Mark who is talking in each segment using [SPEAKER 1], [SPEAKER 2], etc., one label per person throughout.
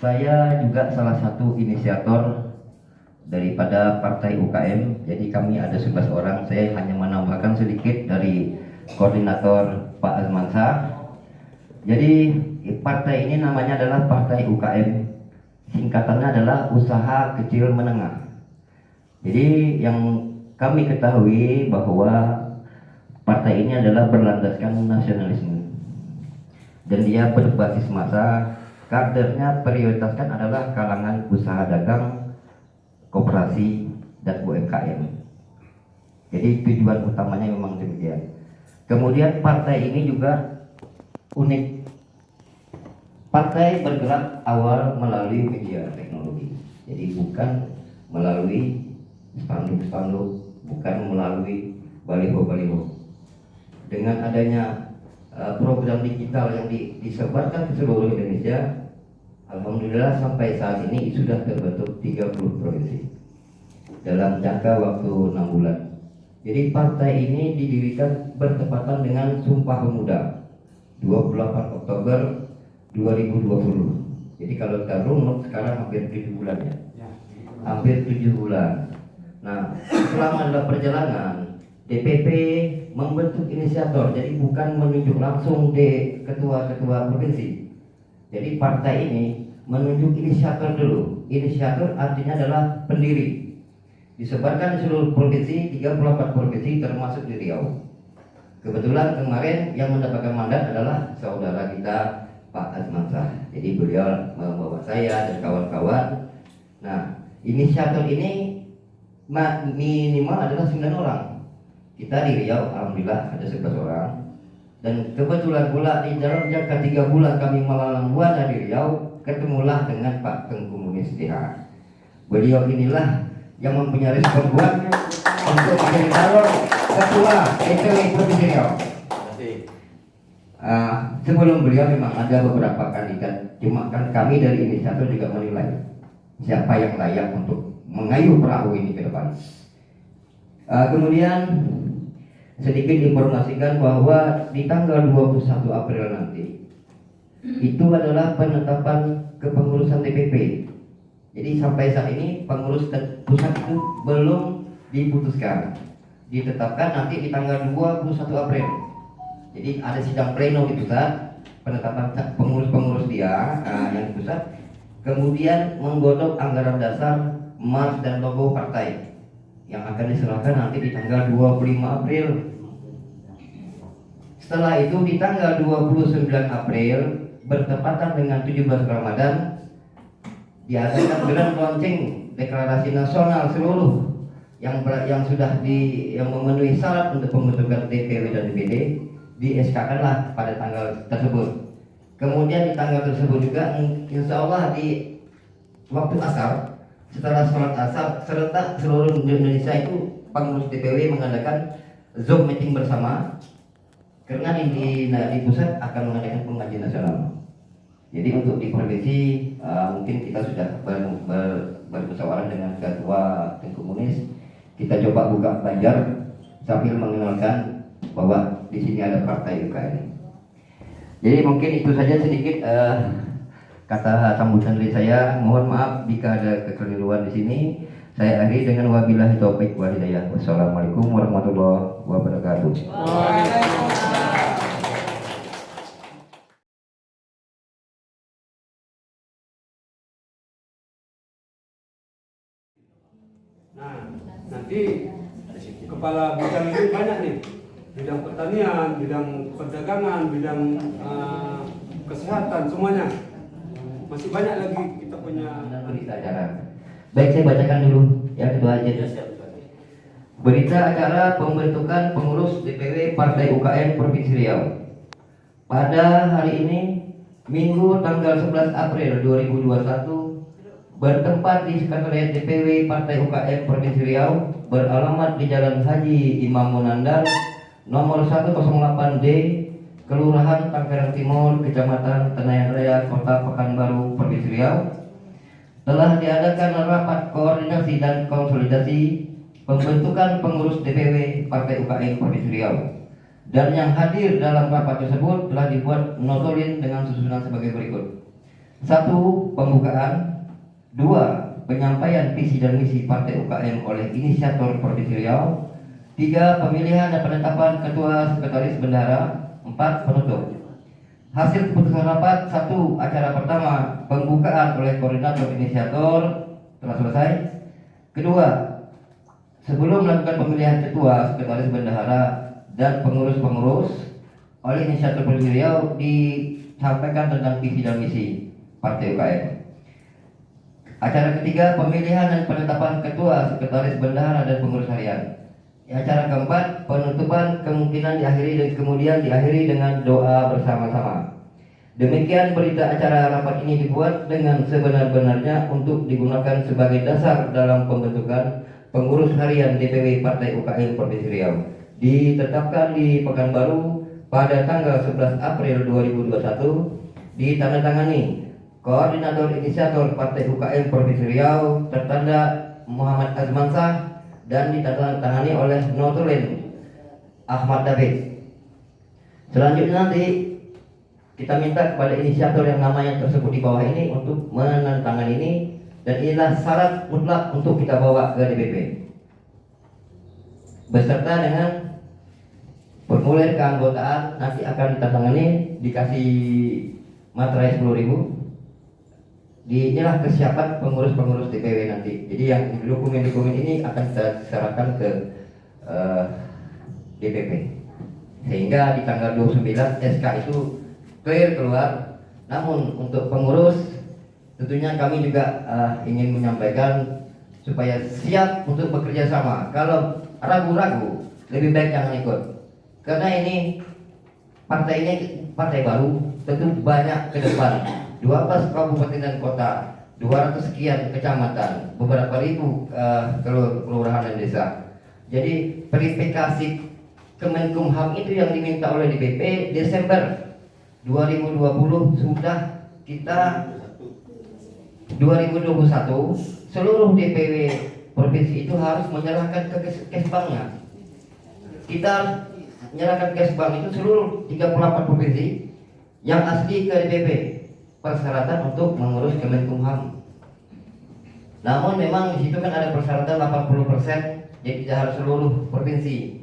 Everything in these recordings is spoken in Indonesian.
[SPEAKER 1] Saya juga salah satu inisiator daripada Partai UKM. Jadi kami ada 11 orang. Saya hanya menambahkan sedikit dari koordinator Pak Azmansyah. Jadi partai ini namanya adalah Partai UKM. Singkatannya adalah Usaha Kecil Menengah. Jadi yang kami ketahui bahwa partai ini adalah berlandaskan nasionalisme. Dan dia berbasis massa. Kadernya prioritaskan adalah kalangan usaha dagang, koperasi, dan UMKM. Jadi tujuan utamanya memang demikian. Kemudian partai ini juga unik. Partai bergerak awal melalui media teknologi. Jadi bukan melalui spanduk-spanduk, bukan melalui baliho-baliho. Dengan adanya program digital yang disebarkan ke seluruh Indonesia, alhamdulillah sampai saat ini sudah terbentuk 30 provinsi dalam jangka waktu 6 bulan. Jadi partai ini didirikan bertepatan dengan Sumpah Pemuda 28 Oktober 2020. Jadi kalau kita runut sekarang hampir 7 bulan ya. Hampir 7 bulan. Nah, selama dalam perjalanan DPP membentuk inisiator, jadi bukan menunjuk langsung di ketua-ketua provinsi. Jadi partai ini menunjuk inisiator dulu. Inisiator artinya adalah pendiri. Disebarkan di seluruh provinsi, 34 provinsi termasuk di Riau. Kebetulan kemarin yang mendapatkan mandat adalah saudara kita Pak Azmansyah. Jadi beliau membawa saya dan kawan-kawan. Nah, inisiator ini minimal adalah 9 orang. Kita di Riau alhamdulillah ada 11 orang. Dan kebetulan pula di dalam jangka 3 bulan kami melalang buana di Riau, ketemulah dengan Pak Tengku Munis DH. Beliau inilah yang mempunyai respon kuat untuk menjadi calon ketua DPW Provinsi Riau. Sebelum beliau memang ada beberapa kandidat, cuma kan kami dari inisiator juga menilai siapa yang layak untuk mengayuh perahu ini ke depan. Kemudian sedikit informasikan bahwa di tanggal 21 April nanti itu adalah penetapan kepengurusan DPP. Jadi sampai saat ini pengurus pusat itu belum diputuskan. Ditetapkan nanti di tanggal 21 April. Jadi ada sidang pleno di pusat, penetapan pengurus-pengurus dia yang di pusat. Kemudian menggodok anggaran dasar, mars dan logo partai yang akan diserahkan nanti di tanggal 25 April. Setelah itu di tanggal 29 April bertepatan dengan 17 Ramadan diadakan grand launching deklarasi nasional seluruh yang sudah yang memenuhi syarat untuk pembentukan DPW dan DPD di-SK-kanlah pada tanggal tersebut. Kemudian di tanggal tersebut juga insya Allah di waktu asar, setelah sholat asar serentak seluruh Indonesia itu pengurus DPW mengadakan Zoom meeting bersama. Karena di pusat akan mengadakan pengajian nasional. Jadi untuk di provinsi mungkin kita sudah bermusyawarah dengan ketua Tengku Munis. Kita coba buka Banjar sambil mengenalkan bahwa di sini ada partai UKM. Jadi mungkin itu saja sedikit kata sambutan dari saya. Mohon maaf jika ada kekeliruan di sini. Saya akhiri dengan wabillahi taufik wal hidayah. Wassalamualaikum warahmatullahi wabarakatuh.
[SPEAKER 2] Nah, nanti kepala bidang ini banyak nih. Bidang pertanian, bidang perdagangan, bidang kesehatan, semuanya. Masih banyak lagi kita punya
[SPEAKER 1] berita acara. Baik, saya bacakan dulu ya ketua aja. Berita acara pembentukan pengurus DPW Partai UKM Provinsi Riau. Pada hari ini Minggu tanggal 11 April 2021 bertempat di Sekretariat DPW Partai UKM Provinsi Riau beralamat di Jalan Haji Imam Munandar nomor 108D, Kelurahan Tanggerang Timur, Kecamatan Tenayan Raya, Kota Pekanbaru, Provinsi Riau. Telah diadakan rapat koordinasi dan konsolidasi pembentukan pengurus DPW Partai UKM Provinsi Riau. Dan yang hadir dalam rapat tersebut telah dibuat notolin dengan susunan sebagai berikut. Satu, pembukaan. Dua, penyampaian visi dan misi Partai UKM oleh inisiator Provinsi Riau. Tiga, pemilihan dan penetapan ketua sekretaris bendahara. Empat, penutup. Hasil keputusan rapat. Satu, acara pertama pembukaan oleh koordinator inisiator telah selesai. Kedua, sebelum melakukan pemilihan ketua sekretaris bendahara dan pengurus-pengurus oleh inisiator Provinsi Riau disampaikan tentang visi dan misi Partai UKM. Acara ketiga, pemilihan dan penetapan ketua sekretaris bendahara dan pengurus harian. Acara keempat, penutupan kemungkinan diakhiri dan kemudian diakhiri dengan doa bersama-sama. Demikian berita acara rapat ini dibuat dengan sebenar-benarnya untuk digunakan sebagai dasar dalam pembentukan pengurus harian DPW Partai UKM Provinsi Riau. Ditetapkan di Pekanbaru pada tanggal 11 April 2021, ditandatangani Koordinator Inisiator Partai UKM Provinsi Riau tertanda Muhammad Azmansah dan ditandatangani oleh Notulen Ahmad David. Selanjutnya nanti kita minta kepada inisiator yang namanya tersebut di bawah ini untuk menandatangani ini, dan inilah syarat mutlak untuk kita bawa ke DPP beserta dengan formulir keanggotaan. Nanti akan ditandatangani, dikasih materai 10.000. Inilah kesiapan pengurus-pengurus DPW nanti. Jadi yang dokumen-dokumen ini akan kita serahkan ke DPP, sehingga di tanggal 29 SK itu clear keluar. Namun untuk pengurus tentunya kami juga ingin menyampaikan supaya siap untuk bekerja sama. Kalau ragu-ragu, lebih baik jangan ikut, karena ini partai baru, tentu banyak ke depan. 12 kabupaten dan kota, 200 sekian kecamatan, beberapa ribu kelurahan dan desa. Jadi verifikasi Kemenkumham itu yang diminta oleh DPP Desember 2020 sudah kita 2021 seluruh DPW provinsi itu harus menyerahkan ke Kesbangnya. Kita menyerahkan Kesbang itu seluruh 38 provinsi yang asli ke DPP, persyaratan untuk mengurus Kemenkumham. Namun memang di situ kan ada persyaratan 80%, jadi tidak harus seluruh provinsi.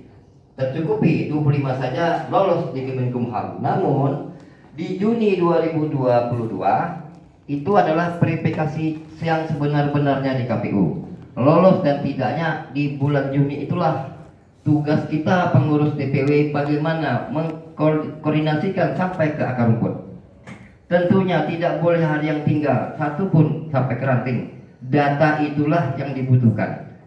[SPEAKER 1] Tercukupi 25 saja lolos di Kemenkumham. Namun di Juni 2022 itu adalah verifikasi yang sebenar-benarnya di KPU. Lolos dan tidaknya di bulan Juni itulah tugas kita pengurus DPW bagaimana mengkoordinasikan sampai ke akar rumput. Tentunya tidak boleh ada yang tinggal satu pun sampai ke ranting. Data itulah yang dibutuhkan.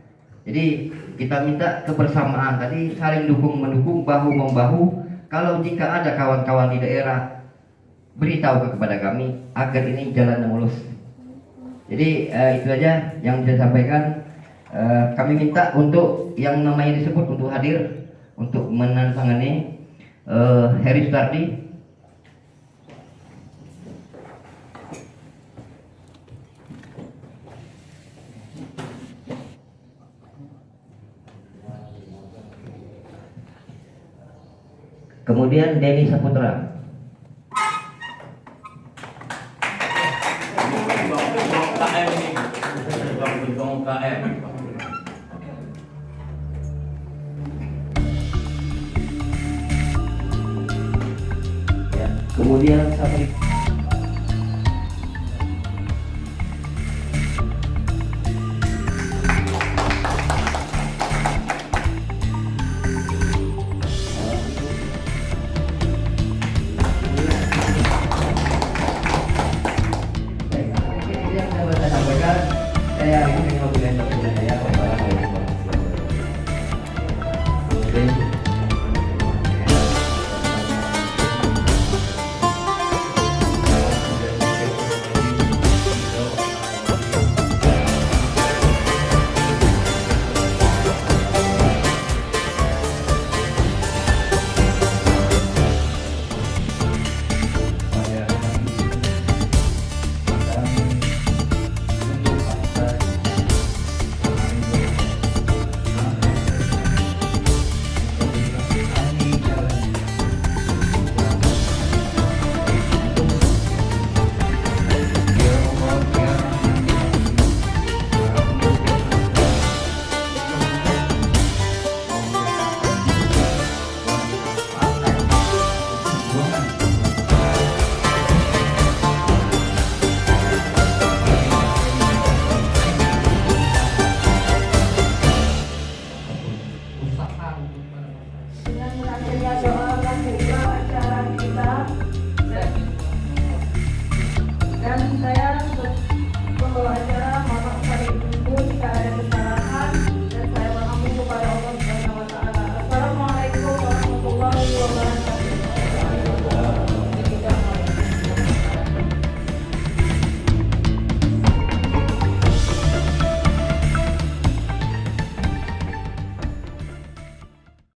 [SPEAKER 1] Jadi kita minta kebersamaan tadi, saling dukung-mendukung, bahu-membahu. Kalau jika ada kawan-kawan di daerah, beritahu kepada kami agar ini jalan mulus. Jadi itu aja yang saya sampaikan. Kami minta untuk yang namanya disebut untuk hadir untuk menandatangani Heri Sutardi. Kemudian Denny Saputra. Kemudian Sapri